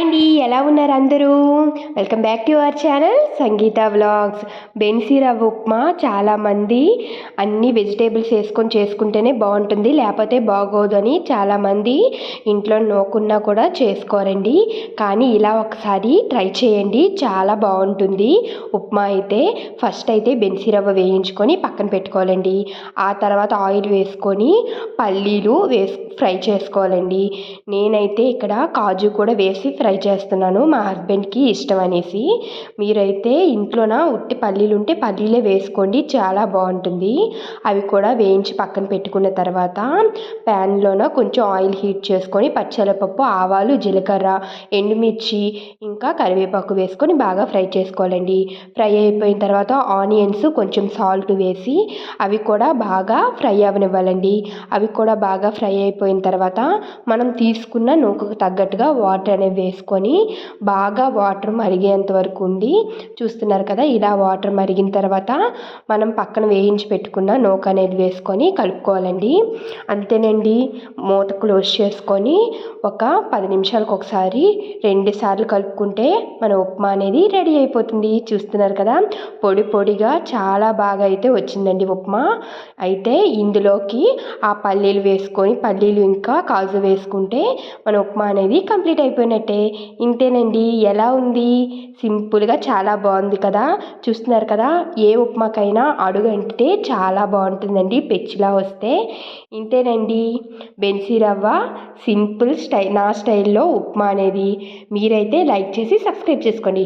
అండి, ఎలా ఉన్నారు అందరూ? Welcome back to our channel Sangeetha vlogs. Bansi rava upma చాలామంది అన్ని వెజిటేబుల్స్ వేసుకొని చేసుకుంటేనే బాగుంటుంది, లేకపోతే బాగోదు అని చాలామంది ఇంట్లో నోకున్నా కూడా చేసుకోరండి. కానీ ఇలా ఒకసారి ట్రై చేయండి, చాలా బాగుంటుంది ఉప్మా. అయితే ఫస్ట్ అయితే బెన్సీ రవ్వ వేయించుకొని పక్కన పెట్టుకోవాలండి. ఆ తర్వాత ఆయిల్ వేసుకొని పల్లీలు ఫ్రై చేసుకోవాలండి. నేనైతే ఇక్కడ కాజు కూడా వేసి ఫ్రై చేస్తున్నాను, మా హస్బెండ్కి ఇష్టం అనేసి. మీరైతే ఇంట్లోన ఉట్టి పల్లీలు ఉంటే పల్లీలే వేసుకోండి, చాలా బాగుంటుంది. అవి కూడా వేయించి పక్కన పెట్టుకున్న తర్వాత ప్యాన్లోన కొంచెం ఆయిల్ హీట్ చేసుకొని పచ్చెనపప్పు, ఆవాలు, జీలకర్ర, ఎండుమిర్చి ఇంకా కరివేపాకు వేసుకొని బాగా ఫ్రై చేసుకోవాలండి. ఫ్రై అయిపోయిన తర్వాత ఆనియన్స్ కొంచెం సాల్ట్ వేసి అవి కూడా బాగా ఫ్రై అవ్వనివ్వాలండి. అవి కూడా బాగా ఫ్రై అయిపోయిన తర్వాత మనం తీసుకున్న నూకకు తగ్గట్టుగా వాటర్ అనేవి వేసుకొని బాగా వాటర్ మరిగేంత వరకు ఉండి, చూస్తున్నారు కదా, ఇలా వాటర్ మరిగిన తర్వాత మనం పక్కన వేయించి పెట్టుకున్న నూక అనేది వేసుకొని కలుపుకోవాలండి. అంతేనండి, మూత క్లోజ్ చేసుకొని ఒక 10 నిమిషాలకు ఒకసారి 2 సార్లు కలుపుకుంటే మన ఉప్మా అనేది రెడీ అయిపోతుంది. చూస్తున్నారు కదా, పొడి పొడిగా చాలా బాగా అయితే వచ్చిందండి ఉప్మా. అయితే ఇందులోకి ఆ పల్లీలు వేసుకొని పల్లీలు ఇంకా కాజు వేసుకుంటే మన ఉప్మా అనేది కంప్లీట్ అయిపోయినట్టే. ఇంతేనండి, ఎలా ఉంది? సింపుల్గా చాలా బాగుంది కదా. చూస్తున్నారు కదా, ఏ ఉప్మాకైనా అడుగంటితే చాలా బాగుంటుందండి పెచ్చిలా వస్తే. ఇంతేనండి, బెన్సీ రవ్వ సింపుల్ నా స్టైల్లో ఉప్మా అనేది. మీరైతే లైక్ చేసి సబ్స్క్రైబ్ చేసుకోండి.